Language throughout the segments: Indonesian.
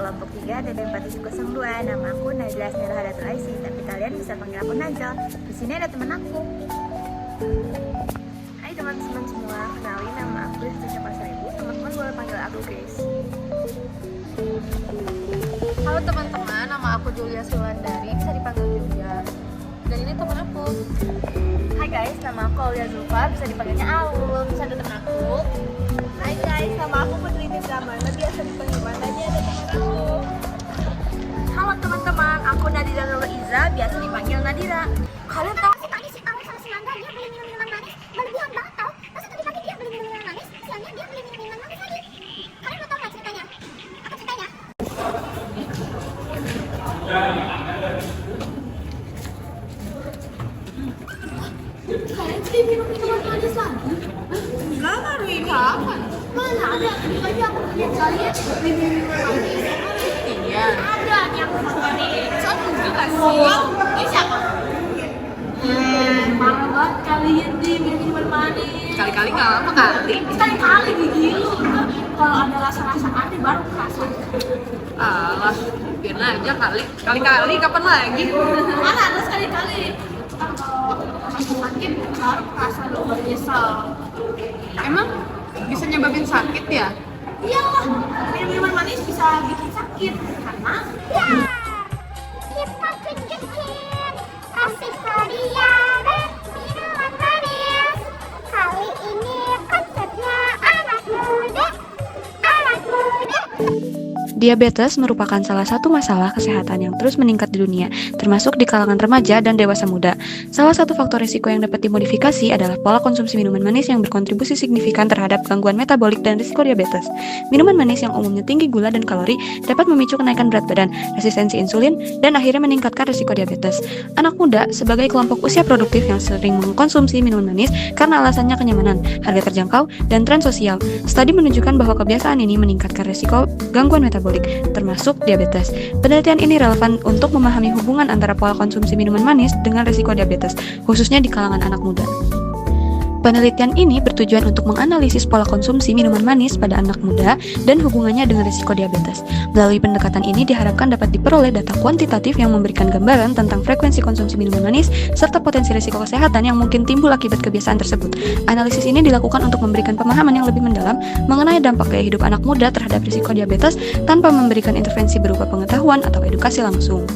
kelompok 3 DP4702. Nama aku Najla Asnira Hadatul Aisy, tapi kalian bisa panggil aku Najla. Di sini ada teman aku. Hai teman-teman semua, kenalin nama aku Cica Pasaribu. Teman-teman boleh panggil aku Grace. Halo teman-teman, nama aku Julia Sulandari, bisa dipanggil Julia. Dan ini teman aku. Hai guys, nama aku Aulia Zulfa, bisa dipanggilnya Aul. Bisa ada teman aku. Hai guys, nama aku Putri Nizamana, biasa dipanggil Mananya, ada teman aku. Halo teman-teman, aku Nadira Nurul Iza, biasa dipanggil Nadira. Kalian tahu sih tadi si Aul sama si Mangga dia beli minuman manis, berlebihan banget tau. Masa tadi pagi dia beli minuman manis, siangnya dia beli minuman manis lagi. Kalian mau tahu nggak ceritanya? Aku ceritanya. Kalian beli minuman manis lagi? Enggak, baru ini kapan? Mana ada? Tadi aku lihat kalian beli minuman manis. Iya. Ada yang favorit. Soalnya juga sih. Ini siapa? Marah banget kalian di minuman manis. Kali-kali nggak lama kali. Sekali-kali gitu. Kalau ada rasa-rasa aneh baru kerasa. Alah, biar aja kali. Kali-kali kapan lagi? Mana ada sekali-kali. Kan kalau rasa sakit baru kerasa luar biasa. Emang bisa nyebabin sakit ya? Iyalah, minuman manis bisa bikin sakit karena kita tunjukin kasih dia minuman manis. Kali ini konsepnya anak muda. Diabetes merupakan salah satu masalah kesehatan yang terus meningkat di dunia, termasuk di kalangan remaja dan dewasa muda. Salah satu faktor risiko yang dapat dimodifikasi adalah pola konsumsi minuman manis yang berkontribusi signifikan terhadap gangguan metabolik dan risiko diabetes. Minuman manis yang umumnya tinggi gula dan kalori dapat memicu kenaikan berat badan, resistensi insulin, dan akhirnya meningkatkan risiko diabetes. Anak muda sebagai kelompok usia produktif yang sering mengkonsumsi minuman manis karena alasannya kenyamanan, harga terjangkau, dan tren sosial. Studi menunjukkan bahwa kebiasaan ini meningkatkan risiko gangguan metabolik, termasuk diabetes. Penelitian ini relevan untuk memahami hubungan antara pola konsumsi minuman manis dengan risiko diabetes, khususnya di kalangan anak muda. Penelitian ini bertujuan untuk menganalisis pola konsumsi minuman manis pada anak muda dan hubungannya dengan risiko diabetes. Melalui pendekatan ini diharapkan dapat diperoleh data kuantitatif yang memberikan gambaran tentang frekuensi konsumsi minuman manis serta potensi risiko kesehatan yang mungkin timbul akibat kebiasaan tersebut. Analisis ini dilakukan untuk memberikan pemahaman yang lebih mendalam mengenai dampak gaya hidup anak muda terhadap risiko diabetes tanpa memberikan intervensi berupa pengetahuan atau edukasi langsung.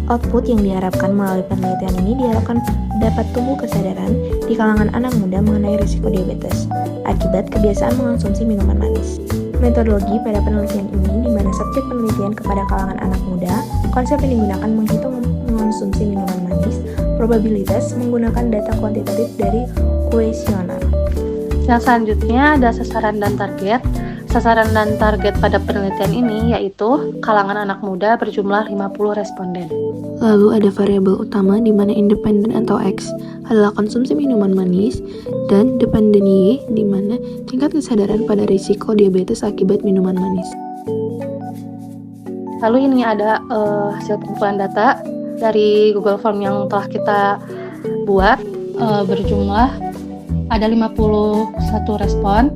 Output yang diharapkan melalui penelitian ini diharapkan dapat tumbuh kesadaran di kalangan anak muda mengenai risiko diabetes akibat kebiasaan mengonsumsi minuman manis. Metodologi pada penelitian ini di mana subjek penelitian kepada kalangan anak muda, konsep yang digunakan menghitung mengonsumsi minuman manis, probabilitas menggunakan data kuantitatif dari kuesioner. Yang selanjutnya ada sasaran dan target. Sasaran dan target pada penelitian ini yaitu kalangan anak muda berjumlah 50 responden. Lalu ada variabel utama di mana independen atau X adalah konsumsi minuman manis dan dependen Y di mana tingkat kesadaran pada risiko diabetes akibat minuman manis. Lalu ini ada hasil pengumpulan data dari Google Form yang telah kita buat, berjumlah ada 51 respon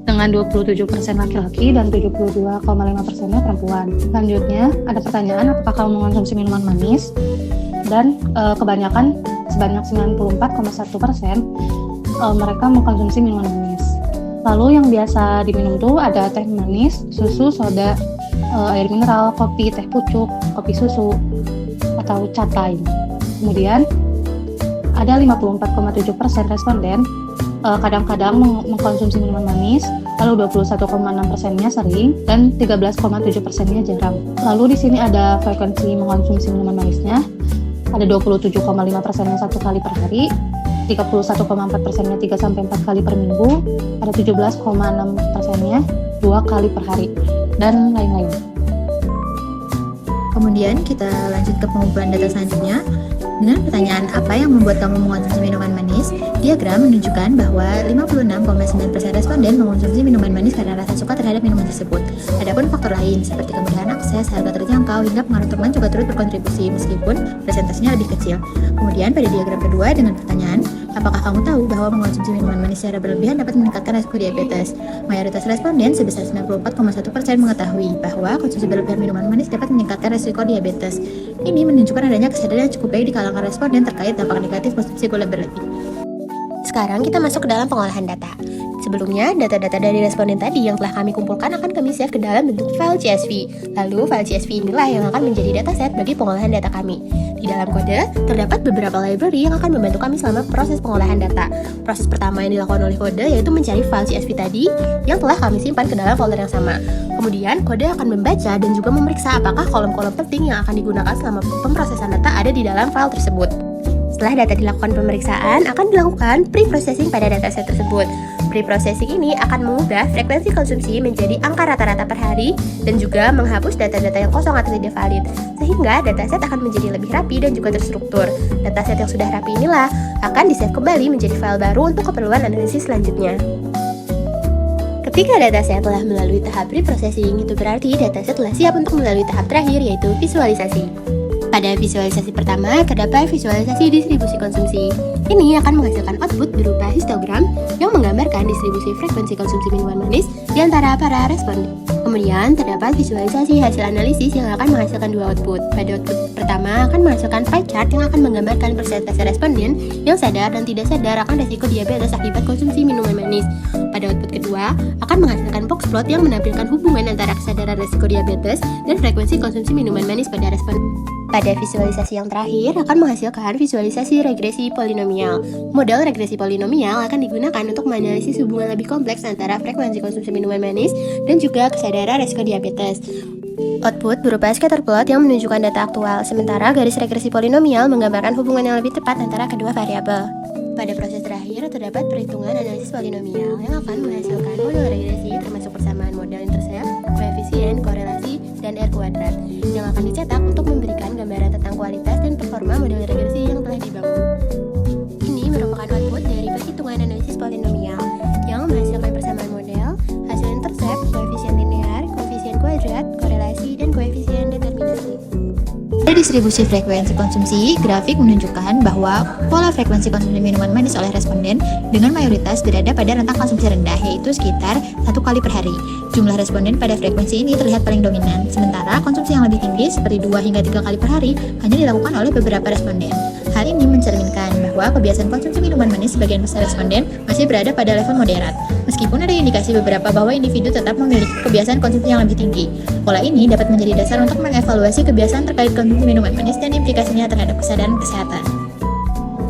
dengan 27% laki-laki dan 72,5%-nya perempuan. Selanjutnya ada pertanyaan, apakah kamu mengonsumsi minuman manis? Dan kebanyakan sebanyak 94,1% mereka mengkonsumsi minuman manis. Lalu yang biasa diminum tuh ada teh manis, susu, soda, air mineral, kopi, teh pucuk, kopi susu, atau catai. Kemudian ada 54,7% responden kadang-kadang mengkonsumsi minuman manis, lalu 21,6%-nya sering, dan 13,7%-nya jarang. Lalu di sini ada frekuensi mengkonsumsi minuman manisnya, ada 27,5%-nya 1 kali per hari, 31,4%-nya 3-4 kali per minggu, ada 17,6%-nya 2 kali per hari, dan lain-lain. Kemudian kita lanjut ke pengumpulan data selanjutnya. Dengan pertanyaan apa yang membuat kamu mengonsumsi minuman manis, diagram menunjukkan bahwa 56,9% responden mengonsumsi minuman manis karena rasa suka terhadap minuman tersebut. Adapun faktor lain seperti kemudahan akses, harga terjangkau, hingga pengaruh teman juga turut berkontribusi meskipun persentasenya lebih kecil. Kemudian pada diagram kedua dengan pertanyaan, apakah kamu tahu bahwa mengonsumsi minuman manis secara berlebihan dapat meningkatkan resiko diabetes? Mayoritas responden sebesar 94,1% mengetahui bahwa konsumsi berlebihan minuman manis dapat meningkatkan resiko diabetes. Ini menunjukkan adanya kesadaran yang cukup baik di kalangan responden terkait dampak negatif konsumsi gula berlebih. Sekarang kita masuk ke dalam pengolahan data. Sebelumnya, data-data dari responden tadi yang telah kami kumpulkan akan kami save ke dalam bentuk file CSV. Lalu, file CSV inilah yang akan menjadi dataset bagi pengolahan data kami. Di dalam kode, terdapat beberapa library yang akan membantu kami selama proses pengolahan data. Proses pertama yang dilakukan oleh kode yaitu mencari file CSV tadi yang telah kami simpan ke dalam folder yang sama. Kemudian, kode akan membaca dan juga memeriksa apakah kolom-kolom penting yang akan digunakan selama pemrosesan data ada di dalam file tersebut. Setelah data dilakukan pemeriksaan, akan dilakukan pre-processing pada dataset tersebut. Pre-processing ini akan mengubah frekuensi konsumsi menjadi angka rata-rata per hari dan juga menghapus data-data yang kosong atau tidak valid, sehingga dataset akan menjadi lebih rapi dan juga terstruktur. Dataset yang sudah rapi inilah akan di-save kembali menjadi file baru untuk keperluan analisis selanjutnya. Ketika dataset telah melalui tahap pre-processing, itu berarti dataset telah siap untuk melalui tahap terakhir yaitu visualisasi. Pada visualisasi pertama, terdapat visualisasi distribusi konsumsi. Ini akan menghasilkan output berupa histogram yang menggambarkan distribusi frekuensi konsumsi minuman manis di antara para responden. Kemudian, terdapat visualisasi hasil analisis yang akan menghasilkan dua output. Pada output pertama akan menghasilkan pie chart yang akan menggambarkan persentase responden yang sadar dan tidak sadar akan resiko diabetes akibat konsumsi minuman manis. Pada output kedua, akan menghasilkan box plot yang menampilkan hubungan antara kesadaran resiko diabetes dan frekuensi konsumsi minuman manis pada responden. Pada visualisasi yang terakhir akan menghasilkan visualisasi regresi polinomial. Model regresi polinomial akan digunakan untuk menganalisis hubungan lebih kompleks antara frekuensi konsumsi minuman manis dan juga kesadaran resiko diabetes. Output berupa scatter plot yang menunjukkan data aktual, sementara garis regresi polinomial menggambarkan hubungan yang lebih tepat antara kedua variabel. Pada proses terakhir, terdapat perhitungan analisis polinomial yang akan menghasilkan model regresi termasuk persamaan model intercept, koefisien, korelasi, dan R kuadrat yang akan dicetak untuk memberikan gambaran tentang kualitas dan performa model regresi yang telah dibangun. Ini merupakan output dari perhitungan analisis polinomial yang menghasilkan persamaan model, hasil intercept, koefisien linear, koefisien kuadrat, korelasi, dan koefisien determinasi. Pada distribusi frekuensi konsumsi, grafik menunjukkan bahwa pola frekuensi konsumsi minuman manis oleh responden dengan mayoritas berada pada rentang konsumsi rendah, yaitu sekitar 1 kali per hari. Jumlah responden pada frekuensi ini terlihat paling dominan, sementara konsumsi yang lebih tinggi seperti 2 hingga 3 kali per hari hanya dilakukan oleh beberapa responden. Hal ini mencerminkan bahwa kebiasaan konsumsi minuman manis sebagian besar responden masih berada pada level moderat, meskipun ada indikasi beberapa bahwa individu tetap memiliki kebiasaan konsumsi yang lebih tinggi. Pola ini dapat menjadi dasar untuk mengevaluasi kebiasaan terkait konsumsi minuman manis dan implikasinya terhadap kesadaran kesehatan.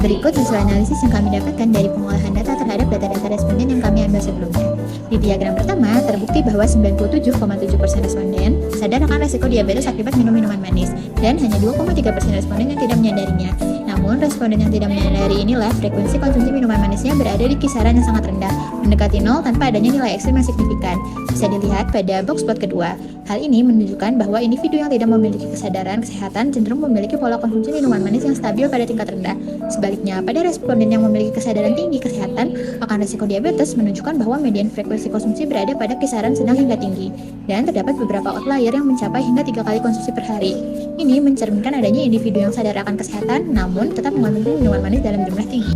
Berikut hasil analisis yang kami dapatkan dari pengolahan data terhadap data-data responden yang kami ambil sebelumnya. Di diagram pertama, terbukti bahwa 97,7% responden sadar akan resiko diabetes akibat minum minuman manis, dan hanya 2,3% responden yang tidak menyadarinya. Namun, responden yang tidak menyadari inilah frekuensi konsumsi minuman manisnya berada di kisaran yang sangat rendah, mendekati 0 tanpa adanya nilai ekstrem yang signifikan. Bisa dilihat pada box plot kedua. Hal ini menunjukkan bahwa individu yang tidak memiliki kesadaran kesehatan cenderung memiliki pola konsumsi minuman manis yang stabil pada tingkat rendah. Sebaliknya, pada responden yang memiliki kesadaran tinggi kesehatan akan risiko diabetes menunjukkan bahwa median frekuensi konsumsi berada pada kisaran sedang hingga tinggi, dan terdapat beberapa outlier yang mencapai hingga 3 kali konsumsi per hari. Ini mencerminkan adanya individu yang sadar akan kesehatan, namun tetap mengonsumsi minuman manis dalam jumlah tinggi.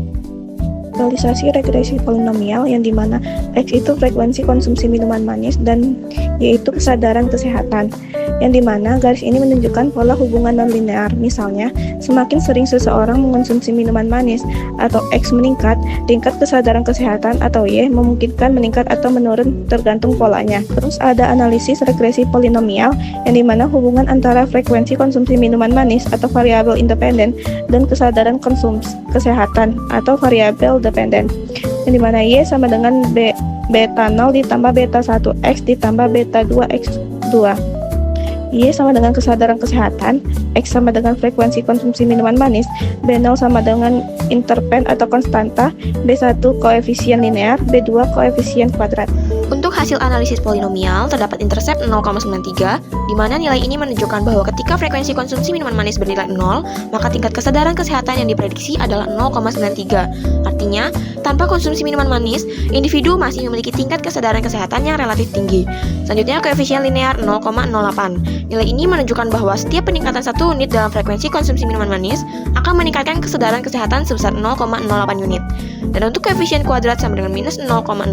Visualisasi regresi polinomial yang dimana X itu frekuensi konsumsi minuman manis dan Y itu kesadaran kesehatan, yang dimana garis ini menunjukkan pola hubungan non-linear. Misalnya, semakin sering seseorang mengonsumsi minuman manis atau X meningkat, tingkat kesadaran kesehatan atau Y memungkinkan meningkat atau menurun tergantung polanya. Terus ada analisis regresi polinomial yang dimana hubungan antara frekuensi konsumsi minuman manis atau variabel independen dan kesadaran konsumsi kesehatan atau variabel dependen, yang dimana Y sama dengan beta 0 ditambah beta 1X ditambah beta 2X2. Y sama dengan kesadaran kesehatan, X sama dengan frekuensi konsumsi minuman manis, B0 sama dengan interpen atau konstanta, B1 koefisien linear, B2 koefisien kuadrat. Untuk hasil analisis polinomial, terdapat intercept 0,93, di mana nilai ini menunjukkan bahwa ketika frekuensi konsumsi minuman manis bernilai 0, maka tingkat kesadaran kesehatan yang diprediksi adalah 0,93. Artinya, tanpa konsumsi minuman manis, individu masih memiliki tingkat kesadaran kesehatan yang relatif tinggi. Selanjutnya, koefisien linear 0,08. Nilai ini menunjukkan bahwa setiap peningkatan 1 unit dalam frekuensi konsumsi minuman manis akan meningkatkan kesadaran kesehatan sebesar 0,08 unit. Dan untuk koefisien kuadrat sama dengan minus 0,02,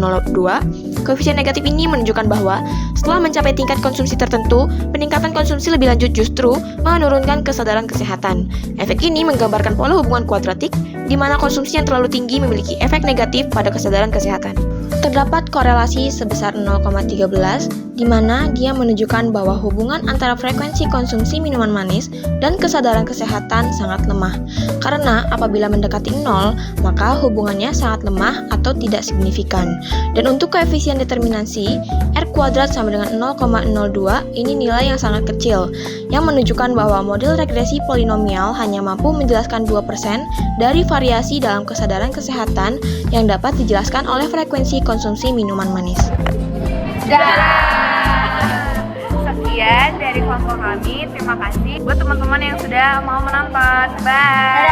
koefisien negatif ini menunjukkan bahwa setelah mencapai tingkat konsumsi tertentu, peningkatan konsumsi lebih lanjut justru menurunkan kesadaran kesehatan. Efek ini menggambarkan pola hubungan kuadratik, di mana konsumsi yang terlalu tinggi memiliki efek negatif pada kesadaran kesehatan. Terdapat korelasi sebesar 0,13, di mana dia menunjukkan bahwa hubungan antara frekuensi konsumsi minuman manis dan kesadaran kesehatan sangat lemah. Karena apabila mendekati 0, maka hubungannya sangat lemah atau tidak signifikan. Dan untuk koefisien determinansi, R kuadrat sama dengan 0,02, ini nilai yang sangat kecil, yang menunjukkan bahwa model regresi polinomial hanya mampu menjelaskan 2% dari variasi dalam kesadaran kesehatan yang dapat dijelaskan oleh frekuensi konsumsi minuman manis. Sekian dari kelompok kami. Terima kasih buat teman-teman yang sudah mau menonton. Bye.